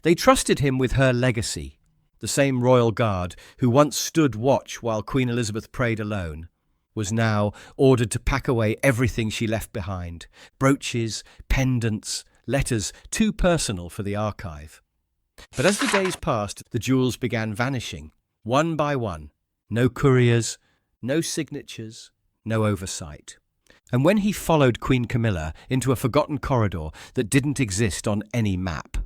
They trusted him with her legacy. The same royal guard who once stood watch while Queen Elizabeth prayed alone was now ordered to pack away everything she left behind: brooches, pendants, letters too personal for the archive. But as the days passed, the jewels began vanishing, one by one. No couriers, no signatures, no oversight. And when he followed Queen Camilla into a forgotten corridor that didn't exist on any map,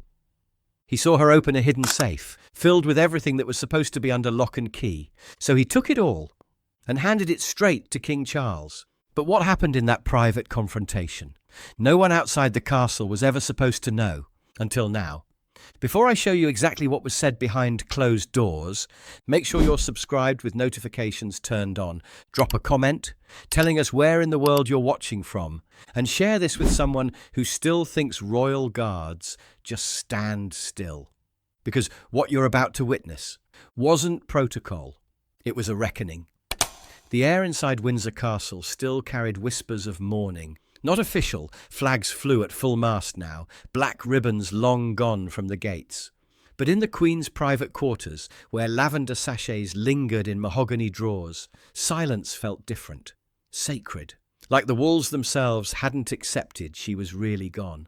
he saw her open a hidden safe, filled with everything that was supposed to be under lock and key. So he took it all and handed it straight to King Charles. But what happened in that private confrontation? No one outside the castle was ever supposed to know, until now. Before I show you exactly what was said behind closed doors, make sure you're subscribed with notifications turned on. Drop a comment telling us where in the world you're watching from, and share this with someone who still thinks royal guards just stand still. Because what you're about to witness wasn't protocol, it was a reckoning. The air inside Windsor Castle still carried whispers of mourning. Not official, flags flew at full mast now, black ribbons long gone from the gates. But in the Queen's private quarters, where lavender sachets lingered in mahogany drawers, silence felt different, sacred, like the walls themselves hadn't accepted she was really gone.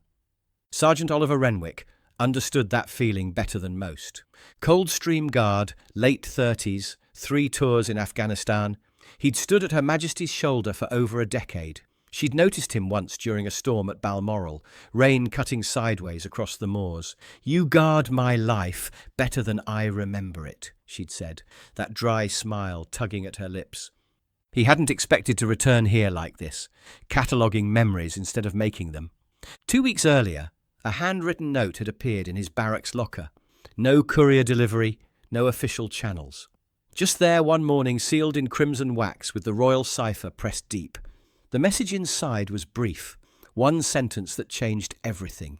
Sergeant Oliver Renwick understood that feeling better than most. Coldstream Guard, late 30s, 3 tours in Afghanistan. He'd stood at Her Majesty's shoulder for over a decade. She'd noticed him once during a storm at Balmoral, rain cutting sideways across the moors. "You guard my life better than I remember it," she'd said, that dry smile tugging at her lips. He hadn't expected to return here like this, cataloguing memories instead of making them. 2 weeks earlier, a handwritten note had appeared in his barracks locker. No courier delivery, no official channels. Just there one morning, sealed in crimson wax with the royal cipher pressed deep. The message inside was brief, one sentence that changed everything.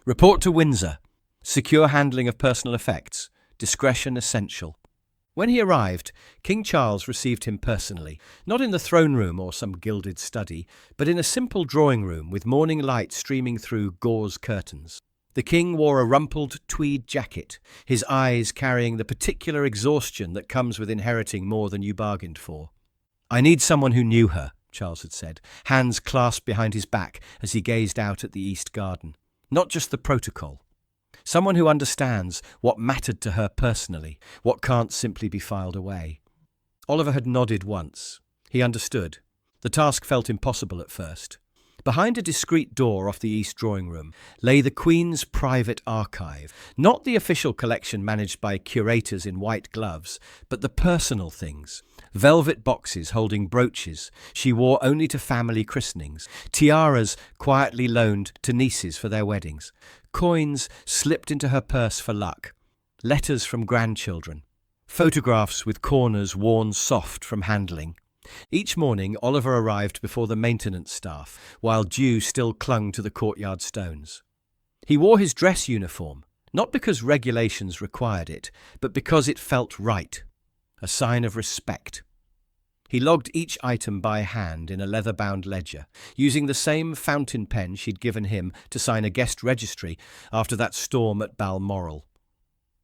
"Report to Windsor. Secure handling of personal effects. Discretion essential." When he arrived, King Charles received him personally, not in the throne room or some gilded study, but in a simple drawing room with morning light streaming through gauze curtains. The king wore a rumpled tweed jacket, his eyes carrying the particular exhaustion that comes with inheriting more than you bargained for. "I need someone who knew her," Charles had said, hands clasped behind his back as he gazed out at the East Garden. "Not just the protocol. Someone who understands what mattered to her personally, what can't simply be filed away." Oliver had nodded once. He understood. The task felt impossible at first. Behind a discreet door off the East drawing room lay the Queen's private archive, not the official collection managed by curators in white gloves, but the personal things. Velvet boxes holding brooches she wore only to family christenings, tiaras quietly loaned to nieces for their weddings, coins slipped into her purse for luck, letters from grandchildren, photographs with corners worn soft from handling. Each morning, Oliver arrived before the maintenance staff, while dew still clung to the courtyard stones. He wore his dress uniform, not because regulations required it, but because it felt right, a sign of respect. He logged each item by hand in a leather-bound ledger, using the same fountain pen she'd given him to sign a guest registry after that storm at Balmoral.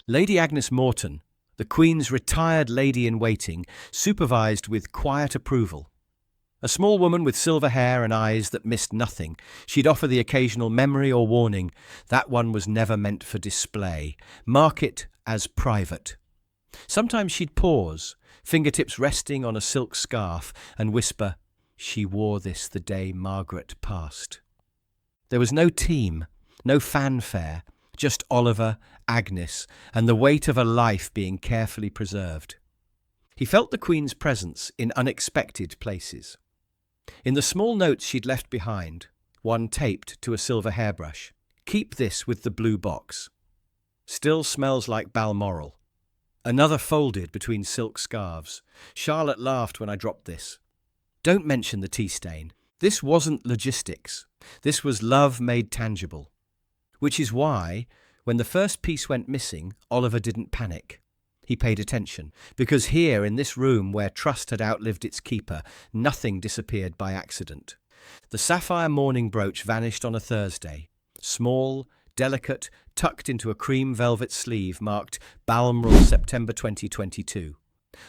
Lady Agnes Morton, the Queen's retired lady-in-waiting, supervised with quiet approval. A small woman with silver hair and eyes that missed nothing, she'd offer the occasional memory or warning. That one was never meant for display. Mark it as private. Sometimes she'd pause, fingertips resting on a silk scarf, and whisper, "She wore this the day Margaret passed." There was no team, no fanfare, just Oliver, Agnes, and the weight of a life being carefully preserved. He felt the Queen's presence in unexpected places. In the small notes she'd left behind, one taped to a silver hairbrush. "Keep this with the blue box. Still smells like Balmoral." Another folded between silk scarves. "Charlotte laughed when I dropped this." "Don't mention the tea stain. This wasn't logistics. This was love made tangible." Which is why, when the first piece went missing, Oliver didn't panic. He paid attention, because here in this room where trust had outlived its keeper, nothing disappeared by accident. The sapphire mourning brooch vanished on a Thursday. Small, delicate, tucked into a cream velvet sleeve marked Balmoral, September 2022.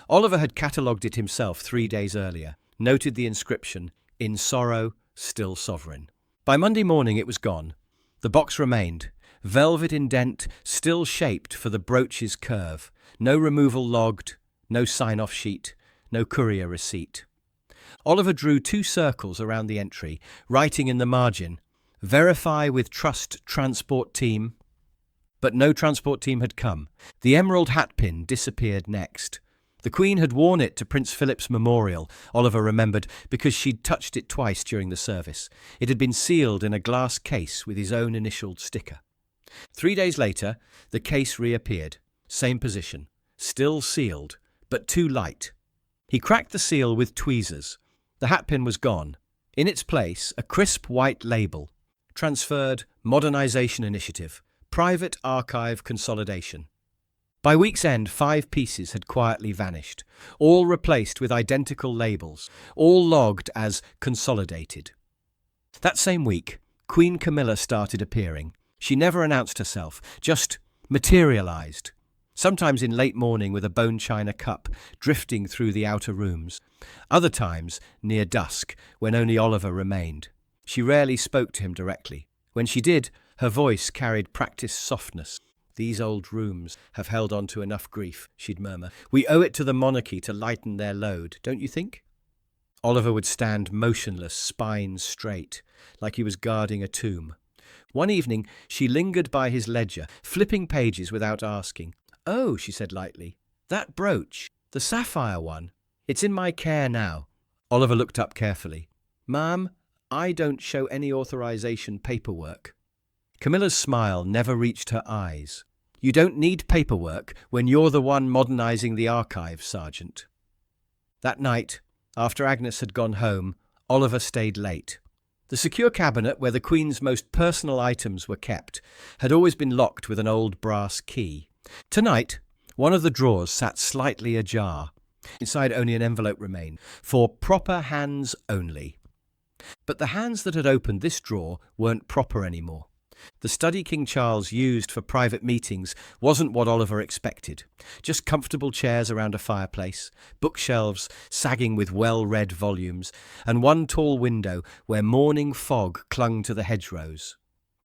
Oliver had catalogued it himself 3 days earlier, noted the inscription, "In sorrow, still sovereign." By Monday morning it was gone. The box remained, velvet indent, still shaped for the brooch's curve, no removal logged, no sign-off sheet, no courier receipt. Oliver drew 2 circles around the entry, writing in the margin, "Verify with Trust Transport Team." But no transport team had come. The emerald hatpin disappeared next. The Queen had worn it to Prince Philip's memorial, Oliver remembered, because she'd touched it twice during the service. It had been sealed in a glass case with his own initialed sticker. 3 days later, the case reappeared. Same position. Still sealed, but too light. He cracked the seal with tweezers. The hatpin was gone. In its place, a crisp white label. Transferred Modernization Initiative. Private Archive Consolidation. By week's end, 5 pieces had quietly vanished, all replaced with identical labels, all logged as consolidated. That same week, Queen Camilla started appearing. She never announced herself, just materialized, sometimes in late morning with a bone china cup drifting through the outer rooms, other times near dusk when only Oliver remained. She rarely spoke to him directly. When she did, her voice carried practiced softness. "These old rooms have held on to enough grief," she'd murmur. "We owe it to the monarchy to lighten their load, don't you think?" Oliver would stand motionless, spine straight, like he was guarding a tomb. One evening, she lingered by his ledger, flipping pages without asking. "Oh," she said lightly, "that brooch, the sapphire one, it's in my care now." Oliver looked up carefully. "Ma'am, I don't show any authorization paperwork." Camilla's smile never reached her eyes. "You don't need paperwork when you're the one modernizing the archives, Sergeant." That night, after Agnes had gone home, Oliver stayed late. The secure cabinet where the Queen's most personal items were kept had always been locked with an old brass key. Tonight, one of the drawers sat slightly ajar. Inside only an envelope remained, for proper hands only. But the hands that had opened this drawer weren't proper anymore. The study King Charles used for private meetings wasn't what Oliver expected. Just comfortable chairs around a fireplace, bookshelves sagging with well-read volumes, and one tall window where morning fog clung to the hedgerows.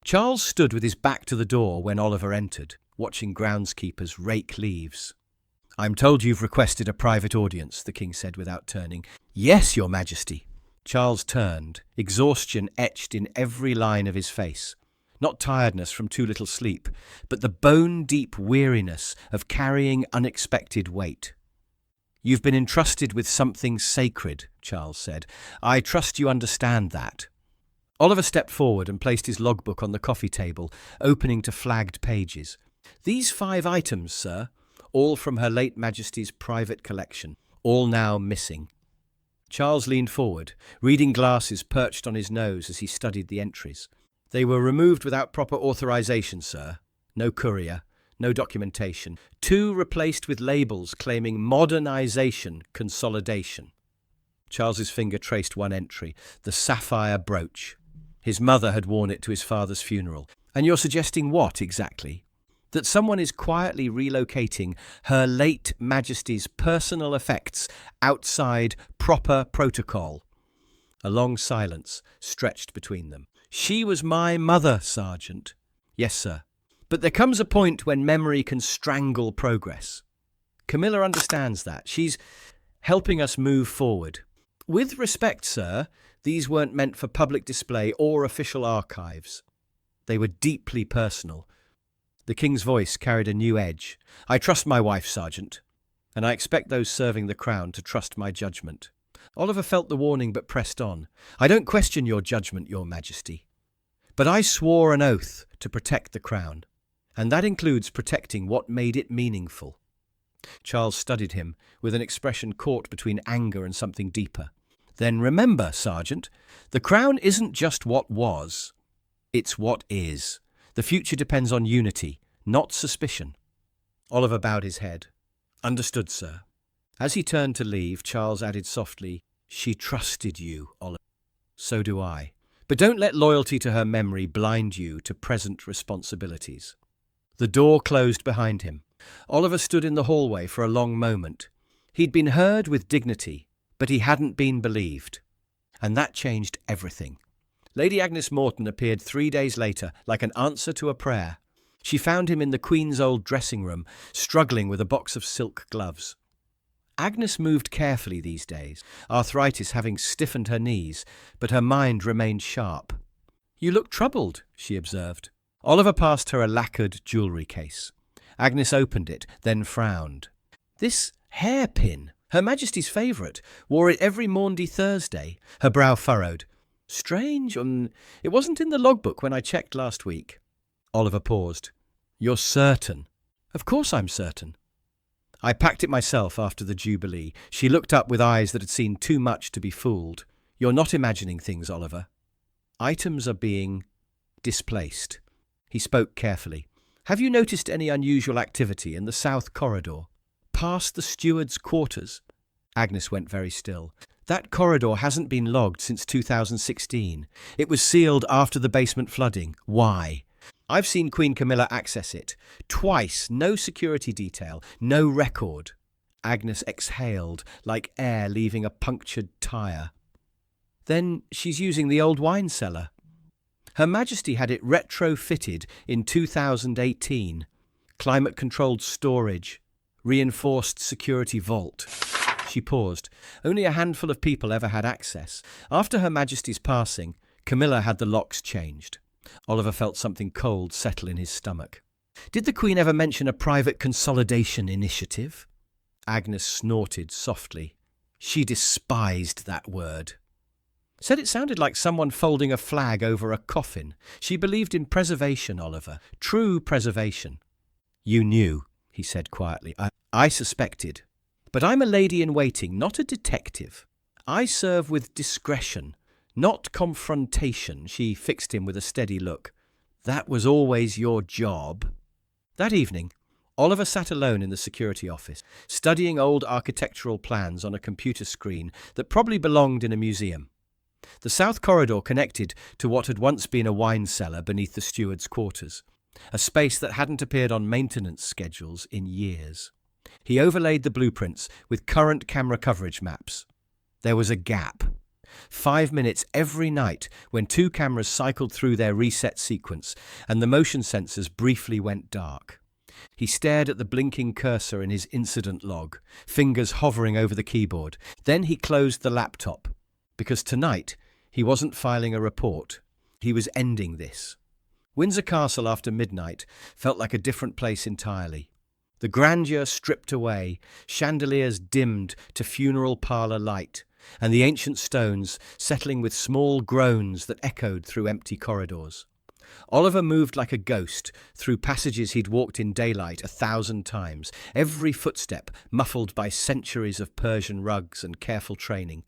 Charles stood with his back to the door when Oliver entered, watching groundskeepers rake leaves. "I'm told you've requested a private audience," the king said without turning. "Yes, Your Majesty." Charles turned, exhaustion etched in every line of his face. Not tiredness from too little sleep, but the bone-deep weariness of carrying unexpected weight. "You've been entrusted with something sacred," Charles said. "I trust you understand that." Oliver stepped forward and placed his logbook on the coffee table, opening to flagged pages. "These 5 items, sir, all from Her late Majesty's private collection, all now missing." Charles leaned forward, reading glasses perched on his nose as he studied the entries. "They were removed without proper authorization, sir. No courier, no documentation. 2 replaced with labels claiming modernization consolidation." Charles's finger traced one entry, the sapphire brooch. His mother had worn it to his father's funeral. "And you're suggesting what, exactly?" "That someone is quietly relocating Her late Majesty's personal effects outside proper protocol." A long silence stretched between them. "She was my mother, Sergeant." "Yes, sir. But there comes a point when memory can strangle progress. Camilla understands that. She's helping us move forward. With respect, sir, these weren't meant for public display or official archives. They were deeply personal." The king's voice carried a new edge. "I trust my wife, Sergeant, and I expect those serving the crown to trust my judgment." Oliver felt the warning but pressed on. "I don't question your judgment, Your Majesty. But I swore an oath to protect the crown, and that includes protecting what made it meaningful." Charles studied him with an expression caught between anger and something deeper. "Then remember, Sergeant, the crown isn't just what was, it's what is. The future depends on unity, not suspicion." Oliver bowed his head. "Understood, sir." As he turned to leave, Charles added softly, "She trusted you, Oliver." "So do I. But don't let loyalty to her memory blind you to present responsibilities. The door closed behind him. Oliver stood in the hallway for a long moment. He'd been heard with dignity, but he hadn't been believed. And that changed everything. Lady Agnes Morton appeared 3 days later, like an answer to a prayer. She found him in the Queen's old dressing room, struggling with a box of silk gloves. Agnes moved carefully these days, arthritis having stiffened her knees, but her mind remained sharp. "You look troubled," she observed. Oliver passed her a lacquered jewellery case. Agnes opened it, then frowned. "This hairpin, Her Majesty's favourite, wore it every Maundy Thursday." Her brow furrowed. "Strange, it wasn't in the logbook when I checked last week." Oliver paused. "You're certain?" "Of course I'm certain." "I packed it myself after the Jubilee." She looked up with eyes that had seen too much to be fooled. "You're not imagining things, Oliver. Items are being displaced." He spoke carefully. "Have you noticed any unusual activity in the south corridor? Past the steward's quarters?" Agnes went very still. "That corridor hasn't been logged since 2016. It was sealed after the basement flooding. Why? I've seen Queen Camilla access it. Twice, no security detail, no record." Agnes exhaled, like air leaving a punctured tyre. "Then she's using the old wine cellar. Her Majesty had it retrofitted in 2018. Climate-controlled storage, reinforced security vault." She paused. Only a handful of people ever had access. After Her Majesty's passing, Camilla had the locks changed. Oliver felt something cold settle in his stomach. "Did the Queen ever mention a private consolidation initiative?" Agnes snorted softly. She despised that word. "Said it sounded like someone folding a flag over a coffin. She believed in preservation, Oliver. True preservation." "You knew," he said quietly. I suspected. But I'm a lady-in-waiting, not a detective. I serve with discretion, not confrontation." She fixed him with a steady look. "That was always your job." That evening, Oliver sat alone in the security office, studying old architectural plans on a computer screen that probably belonged in a museum. The south corridor connected to what had once been a wine cellar beneath the steward's quarters, a space that hadn't appeared on maintenance schedules in years. He overlaid the blueprints with current camera coverage maps. There was a gap. 5 minutes every night when 2 cameras cycled through their reset sequence and the motion sensors briefly went dark. He stared at the blinking cursor in his incident log, fingers hovering over the keyboard. Then he closed the laptop, because tonight he wasn't filing a report. He was ending this. Windsor Castle after midnight felt like a different place entirely. The grandeur stripped away, chandeliers dimmed to funeral parlour light, and the ancient stones settling with small groans that echoed through empty corridors. Oliver moved like a ghost through passages he'd walked in daylight 1,000 times, every footstep muffled by centuries of Persian rugs and careful training.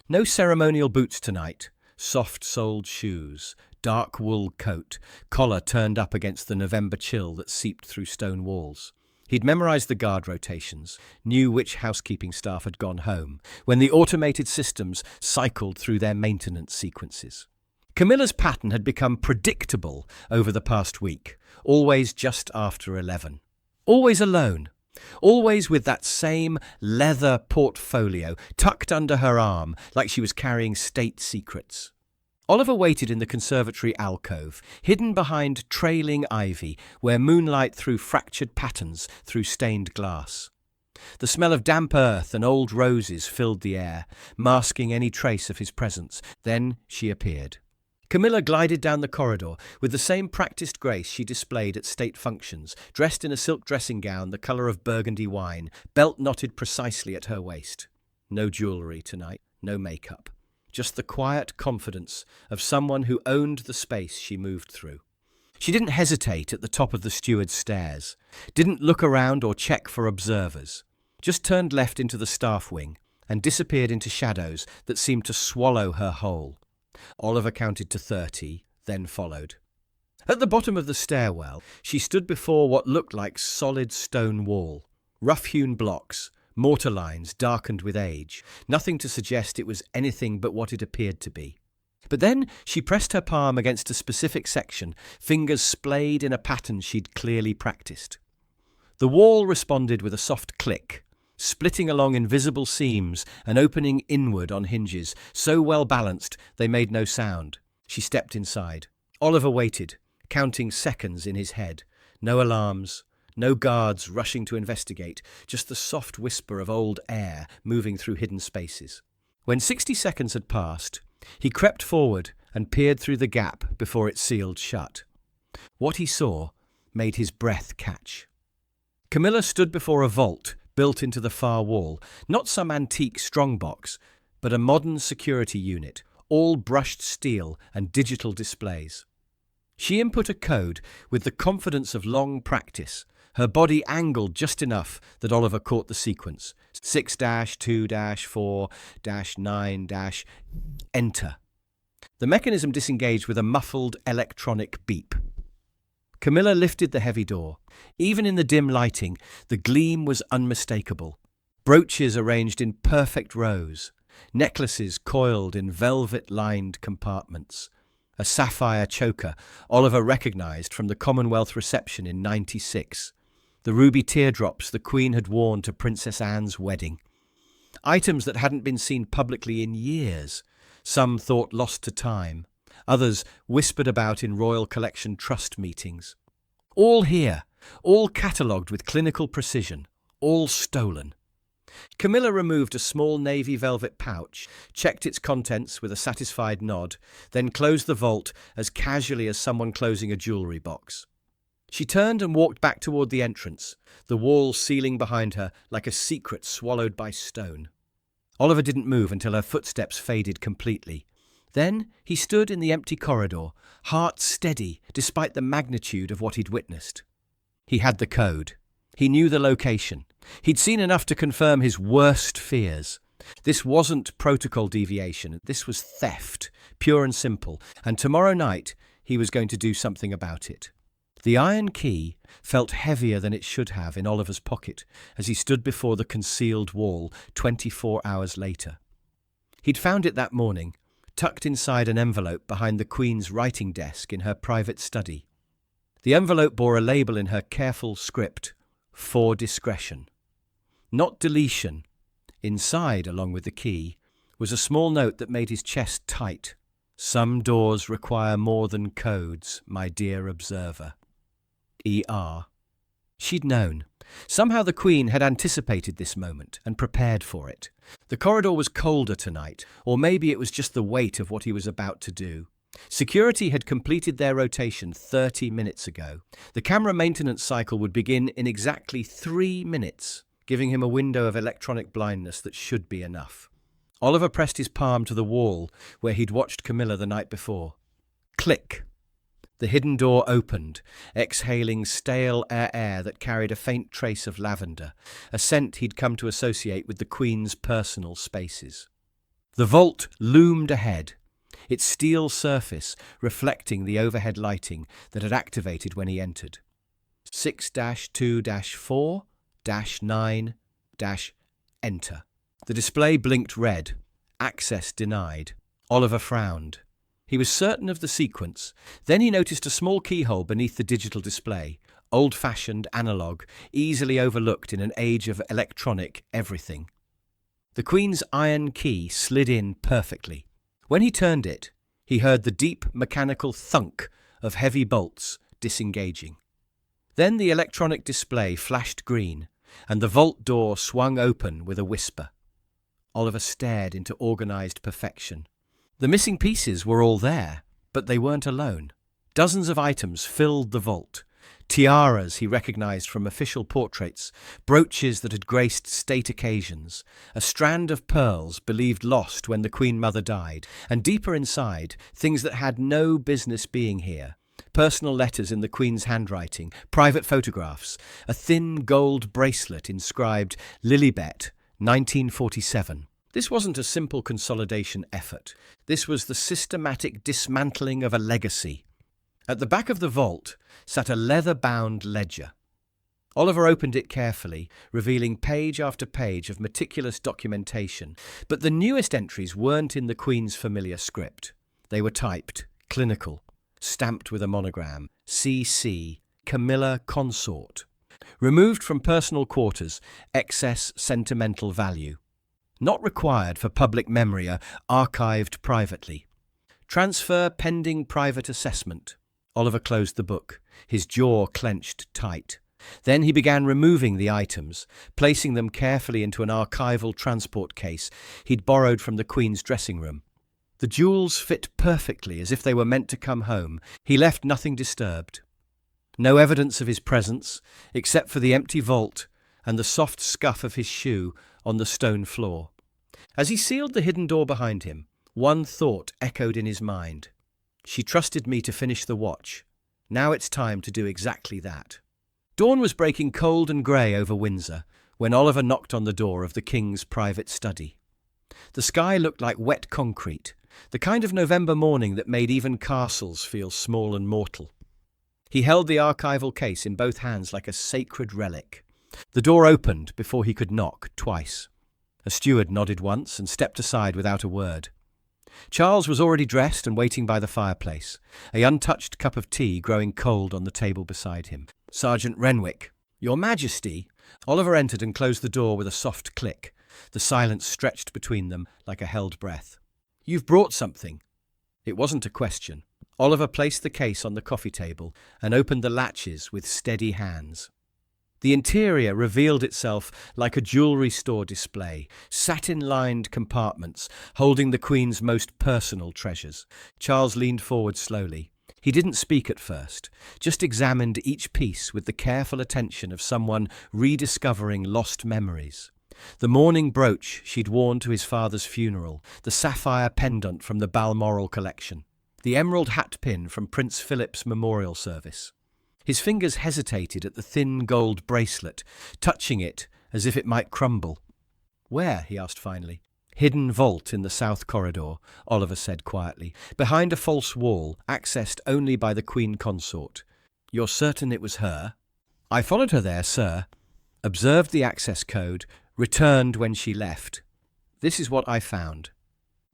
No ceremonial boots tonight, soft-soled shoes, dark wool coat, collar turned up against the November chill that seeped through stone walls. He'd memorised the guard rotations, knew which housekeeping staff had gone home, when the automated systems cycled through their maintenance sequences. Camilla's pattern had become predictable over the past week, always just after 11. Always alone, always with that same leather portfolio tucked under her arm like she was carrying state secrets. Oliver waited in the conservatory alcove, hidden behind trailing ivy, where moonlight threw fractured patterns through stained glass. The smell of damp earth and old roses filled the air, masking any trace of his presence. Then she appeared. Camilla glided down the corridor with the same practiced grace she displayed at state functions, dressed in a silk dressing gown the colour of burgundy wine, belt knotted precisely at her waist. No jewellery tonight, no makeup. Just the quiet confidence of someone who owned the space she moved through. She didn't hesitate at the top of the steward's stairs, didn't look around or check for observers, just turned left into the staff wing and disappeared into shadows that seemed to swallow her whole. Oliver counted to 30, then followed. At the bottom of the stairwell, she stood before what looked like solid stone wall, rough-hewn blocks, mortar lines darkened with age, nothing to suggest it was anything but what it appeared to be. But then she pressed her palm against a specific section, fingers splayed in a pattern she'd clearly practiced. The wall responded with a soft click, splitting along invisible seams and opening inward on hinges, so well balanced they made no sound. She stepped inside. Oliver waited, counting seconds in his head. No alarms, no guards rushing to investigate, just the soft whisper of old air moving through hidden spaces. When 60 seconds had passed, he crept forward and peered through the gap before it sealed shut. What he saw made his breath catch. Camilla stood before a vault built into the far wall, not some antique strongbox, but a modern security unit, all brushed steel and digital displays. She input a code with the confidence of long practice, her body angled just enough that Oliver caught the sequence. 6-2-4-9-enter. The mechanism disengaged with a muffled electronic beep. Camilla lifted the heavy door. Even in the dim lighting, the gleam was unmistakable. Brooches arranged in perfect rows, necklaces coiled in velvet-lined compartments. A sapphire choker Oliver recognized from the Commonwealth reception in '96. The ruby teardrops the Queen had worn to Princess Anne's wedding. Items that hadn't been seen publicly in years, some thought lost to time, others whispered about in Royal Collection Trust meetings. All here, all catalogued with clinical precision, all stolen. Camilla removed a small navy velvet pouch, checked its contents with a satisfied nod, then closed the vault as casually as someone closing a jewellery box. She turned and walked back toward the entrance, the wall sealing behind her like a secret swallowed by stone. Oliver didn't move until her footsteps faded completely. Then he stood in the empty corridor, heart steady despite the magnitude of what he'd witnessed. He had the code. He knew the location. He'd seen enough to confirm his worst fears. This wasn't protocol deviation. This was theft, pure and simple. And tomorrow night, he was going to do something about it. The iron key felt heavier than it should have in Oliver's pocket as he stood before the concealed wall 24 hours later. He'd found it that morning, tucked inside an envelope behind the Queen's writing desk in her private study. The envelope bore a label in her careful script, "For discretion." Not deletion. Inside, along with the key, was a small note that made his chest tight. "Some doors require more than codes, my dear observer. E.R." She'd known. Somehow the Queen had anticipated this moment and prepared for it. The corridor was colder tonight, or maybe it was just the weight of what he was about to do. Security had completed their rotation 30 minutes ago. The camera maintenance cycle would begin in exactly 3 minutes, giving him a window of electronic blindness that should be enough. Oliver pressed his palm to the wall where he'd watched Camilla the night before. Click. The hidden door opened, exhaling stale air that carried a faint trace of lavender, a scent he'd come to associate with the Queen's personal spaces. The vault loomed ahead, its steel surface reflecting the overhead lighting that had activated when he entered. 6-2-4-9-enter. The display blinked red. Access denied. Oliver frowned. He was certain of the sequence. Then he noticed a small keyhole beneath the digital display, old-fashioned, analog, easily overlooked in an age of electronic everything. The Queen's iron key slid in perfectly. When he turned it, he heard the deep mechanical thunk of heavy bolts disengaging. Then the electronic display flashed green, and the vault door swung open with a whisper. Oliver stared into organized perfection. The missing pieces were all there, but they weren't alone. Dozens of items filled the vault. Tiaras he recognized from official portraits, brooches that had graced state occasions, a strand of pearls believed lost when the Queen Mother died, and deeper inside, things that had no business being here. Personal letters in the Queen's handwriting, private photographs, a thin gold bracelet inscribed Lilibet, 1947. This wasn't a simple consolidation effort. This was the systematic dismantling of a legacy. At the back of the vault sat a leather-bound ledger. Oliver opened it carefully, revealing page after page of meticulous documentation. But the newest entries weren't in the Queen's familiar script. They were typed, clinical, stamped with a monogram, C.C. Camilla Consort. Removed from personal quarters, excess sentimental value. Not required for public memory, archived privately. Transfer pending private assessment. Oliver closed the book, his jaw clenched tight. Then he began removing the items, placing them carefully into an archival transport case he'd borrowed from the Queen's dressing room. The jewels fit perfectly, as if they were meant to come home. He left nothing disturbed. No evidence of his presence, except for the empty vault and the soft scuff of his shoe on the stone floor. As he sealed the hidden door behind him, one thought echoed in his mind. She trusted me to finish the watch. Now it's time to do exactly that. Dawn was breaking cold and grey over Windsor when Oliver knocked on the door of the King's private study. The sky looked like wet concrete, the kind of November morning that made even castles feel small and mortal. He held the archival case in both hands like a sacred relic. The door opened before he could knock twice. A steward nodded once and stepped aside without a word. Charles was already dressed and waiting by the fireplace, a untouched cup of tea growing cold on the table beside him. Sergeant Renwick. Your Majesty. Oliver entered and closed the door with a soft click. The silence stretched between them like a held breath. You've brought something. It wasn't a question. Oliver placed the case on the coffee table and opened the latches with steady hands. The interior revealed itself like a jewellery store display, satin-lined compartments holding the Queen's most personal treasures. Charles leaned forward slowly. He didn't speak at first, just examined each piece with the careful attention of someone rediscovering lost memories. The mourning brooch she'd worn to his father's funeral, the sapphire pendant from the Balmoral collection, the emerald hat pin from Prince Philip's memorial service. His fingers hesitated at the thin gold bracelet, touching it as if it might crumble. Where? He asked finally. Hidden vault in the south corridor, Oliver said quietly, behind a false wall, accessed only by the Queen Consort. You're certain it was her? I followed her there, sir. Observed the access code, returned when she left. This is what I found.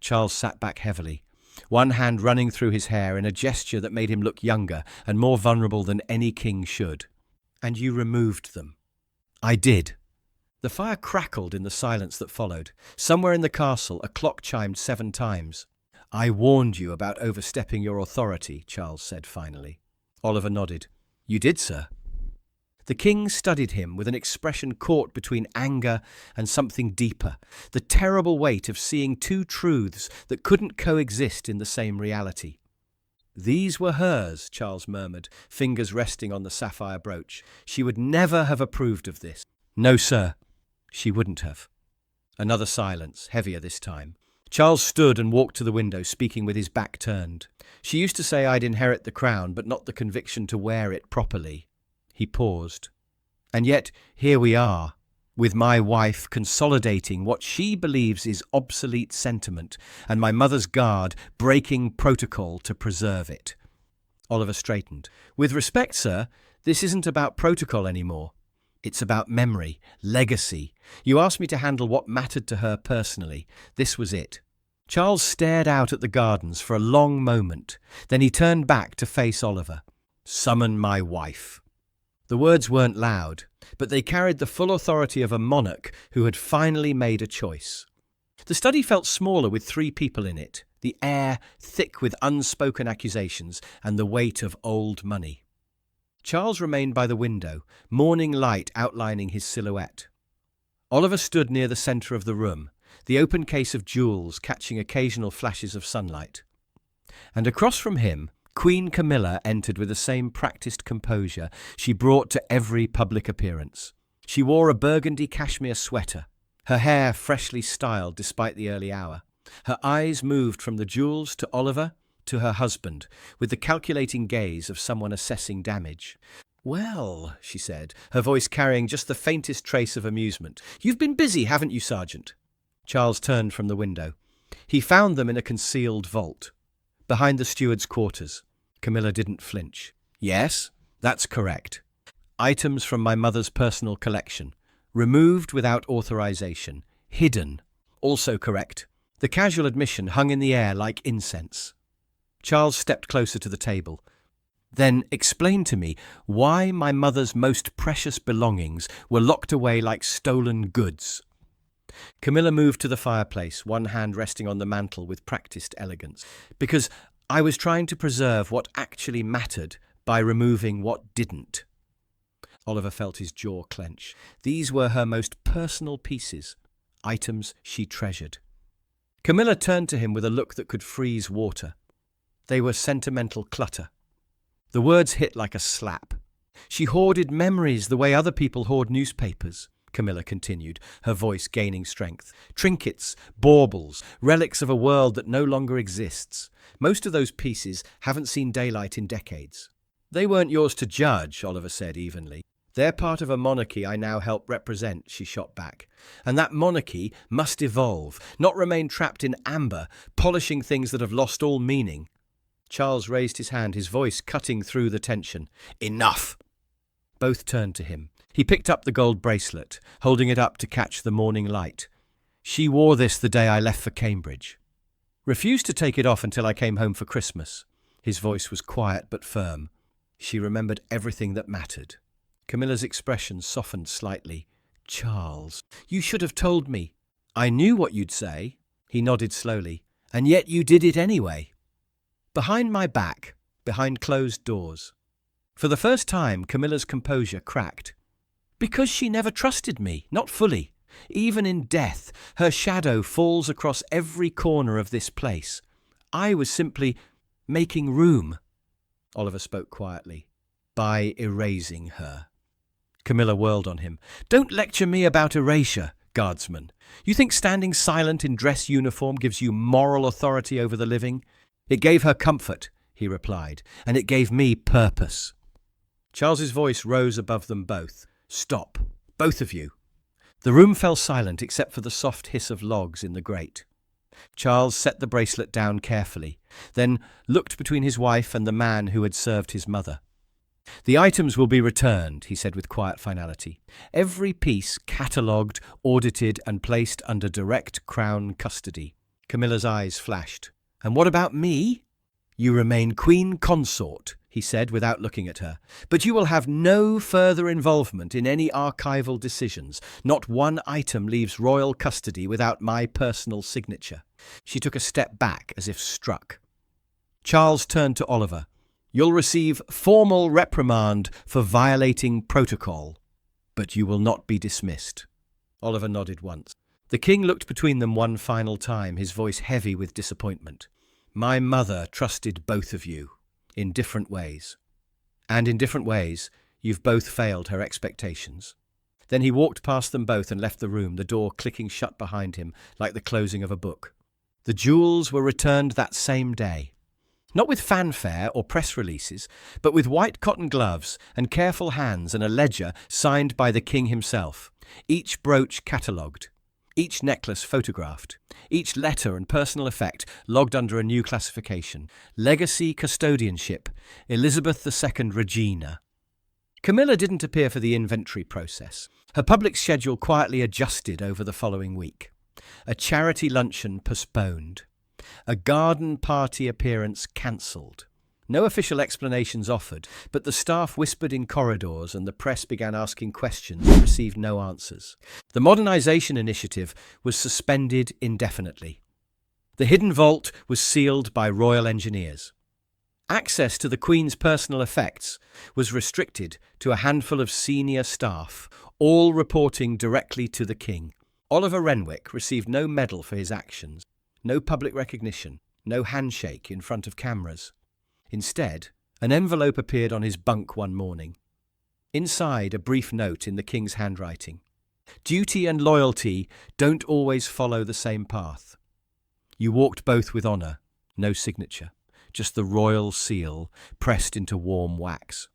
Charles sat back heavily, one hand running through his hair in a gesture that made him look younger and more vulnerable than any king should. And you removed them. I did. The fire crackled in the silence that followed. Somewhere in the castle, a clock chimed 7 times. I warned you about overstepping your authority, Charles said finally. Oliver nodded. You did, sir. The king studied him with an expression caught between anger and something deeper, the terrible weight of seeing two truths that couldn't coexist in the same reality. These were hers, Charles murmured, fingers resting on the sapphire brooch. She would never have approved of this. No, sir. She wouldn't have. Another silence, heavier this time. Charles stood and walked to the window, speaking with his back turned. She used to say I'd inherit the crown, but not the conviction to wear it properly. He paused. And yet, here we are, with my wife consolidating what she believes is obsolete sentiment, and my mother's guard breaking protocol to preserve it. Oliver straightened. With respect, sir, this isn't about protocol anymore. It's about memory, legacy. You asked me to handle what mattered to her personally. This was it. Charles stared out at the gardens for a long moment. Then he turned back to face Oliver. Summon my wife. The words weren't loud, but they carried the full authority of a monarch who had finally made a choice. The study felt smaller with 3 people in it, the air thick with unspoken accusations and the weight of old money. Charles remained by the window, morning light outlining his silhouette. Oliver stood near the centre of the room, the open case of jewels catching occasional flashes of sunlight. And across from him, Queen Camilla entered with the same practised composure she brought to every public appearance. She wore a burgundy cashmere sweater, her hair freshly styled despite the early hour. Her eyes moved from the jewels to Oliver to her husband, with the calculating gaze of someone assessing damage. Well, she said, her voice carrying just the faintest trace of amusement. You've been busy, haven't you, Sergeant? Charles turned from the window. He found them in a concealed vault, behind the steward's quarters. Camilla didn't flinch. Yes, that's correct. Items from my mother's personal collection, removed without authorization, hidden. Also correct. The casual admission hung in the air like incense. Charles stepped closer to the table. Then explain to me why my mother's most precious belongings were locked away like stolen goods. Camilla moved to the fireplace, one hand resting on the mantel with practiced elegance. Because I was trying to preserve what actually mattered by removing what didn't. Oliver felt his jaw clench. These were her most personal pieces, items she treasured. Camilla turned to him with a look that could freeze water. They were sentimental clutter. The words hit like a slap. She hoarded memories the way other people hoard newspapers, Camilla continued, her voice gaining strength. Trinkets, baubles, relics of a world that no longer exists. Most of those pieces haven't seen daylight in decades. They weren't yours to judge, Oliver said evenly. They're part of a monarchy I now help represent, she shot back. And that monarchy must evolve, not remain trapped in amber, polishing things that have lost all meaning. Charles raised his hand, his voice cutting through the tension. Enough! Both turned to him. He picked up the gold bracelet, holding it up to catch the morning light. She wore this the day I left for Cambridge. Refused to take it off until I came home for Christmas. His voice was quiet but firm. She remembered everything that mattered. Camilla's expression softened slightly. Charles, you should have told me. I knew what you'd say. He nodded slowly. And yet you did it anyway. Behind my back, behind closed doors. For the first time, Camilla's composure cracked. Because she never trusted me, not fully. Even in death, her shadow falls across every corner of this place. I was simply making room. Oliver spoke quietly. By erasing her. Camilla whirled on him. Don't lecture me about erasure, Guardsman. You think standing silent in dress uniform gives you moral authority over the living? It gave her comfort, he replied, and it gave me purpose. Charles's voice rose above them both. Stop, both of you. The room fell silent except for the soft hiss of logs in the grate. Charles set the bracelet down carefully, then looked between his wife and the man who had served his mother. The items will be returned, he said with quiet finality. Every piece catalogued, audited and placed under direct Crown custody. Camilla's eyes flashed. And what about me? You remain Queen Consort, he said without looking at her. But you will have no further involvement in any archival decisions. Not one item leaves royal custody without my personal signature. She took a step back as if struck. Charles turned to Oliver. You'll receive formal reprimand for violating protocol, but you will not be dismissed. Oliver nodded once. The king looked between them one final time, his voice heavy with disappointment. My mother trusted both of you, in different ways. And in different ways, you've both failed her expectations. Then he walked past them both and left the room, the door clicking shut behind him like the closing of a book. The jewels were returned that same day. Not with fanfare or press releases, but with white cotton gloves and careful hands and a ledger signed by the king himself. Each brooch catalogued, each necklace photographed, each letter and personal effect logged under a new classification. Legacy custodianship, Elizabeth II Regina. Camilla didn't appear for the inventory process. Her public schedule quietly adjusted over the following week. A charity luncheon postponed. A garden party appearance cancelled. No official explanations offered, but the staff whispered in corridors and the press began asking questions and received no answers. The modernization initiative was suspended indefinitely. The hidden vault was sealed by royal engineers. Access to the Queen's personal effects was restricted to a handful of senior staff, all reporting directly to the king. Oliver Renwick received no medal for his actions. No public recognition, no handshake in front of cameras. Instead, an envelope appeared on his bunk one morning. Inside, a brief note in the king's handwriting. Duty and loyalty don't always follow the same path. You walked both with honour, no signature, just the royal seal pressed into warm wax.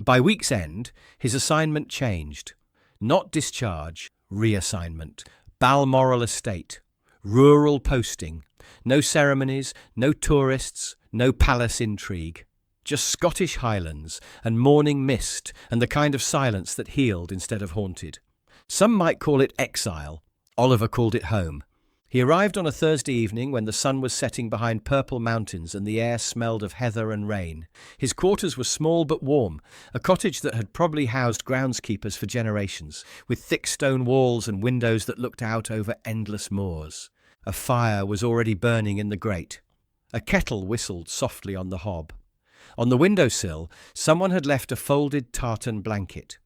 By week's end, his assignment changed. Not discharge, reassignment. Balmoral Estate. Rural posting, no ceremonies, no tourists, no palace intrigue. Just Scottish highlands and morning mist and the kind of silence that healed instead of haunted. Some might call it exile. Oliver called it home. He arrived on a Thursday evening when the sun was setting behind purple mountains and the air smelled of heather and rain. His quarters were small but warm, a cottage that had probably housed groundskeepers for generations, with thick stone walls and windows that looked out over endless moors. A fire was already burning in the grate. A kettle whistled softly on the hob. On the windowsill, someone had left a folded tartan blanket.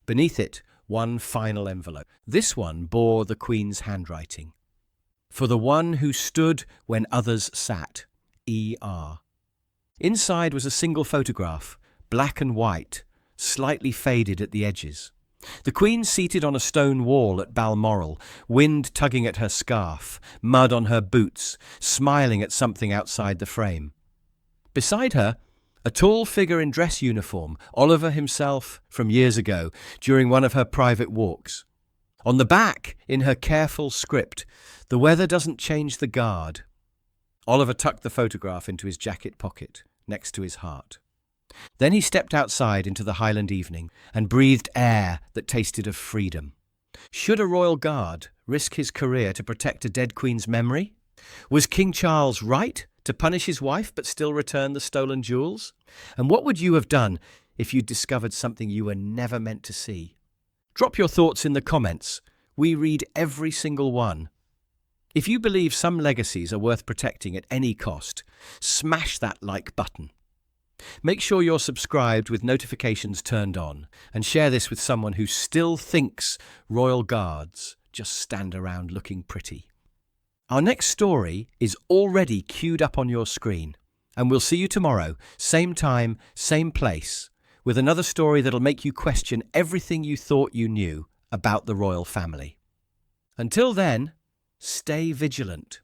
Beneath it, one final envelope. This one bore the Queen's handwriting. For the one who stood when others sat, E.R. Inside was a single photograph, black and white, slightly faded at the edges. The Queen seated on a stone wall at Balmoral, wind tugging at her scarf, mud on her boots, smiling at something outside the frame. Beside her, a tall figure in dress uniform, Oliver himself from years ago, during one of her private walks. On the back, in her careful script, "The weather doesn't change the guard." Oliver tucked the photograph into his jacket pocket, next to his heart. Then he stepped outside into the Highland evening and breathed air that tasted of freedom. Should a royal guard risk his career to protect a dead queen's memory? Was King Charles right to punish his wife but still return the stolen jewels? And what would you have done if you'd discovered something you were never meant to see? Drop your thoughts in the comments. We read every single one. If you believe some legacies are worth protecting at any cost, smash that like button. Make sure you're subscribed with notifications turned on, and share this with someone who still thinks royal guards just stand around looking pretty. Our next story is already queued up on your screen, and we'll see you tomorrow, same time, same place, with another story that'll make you question everything you thought you knew about the royal family. Until then, stay vigilant.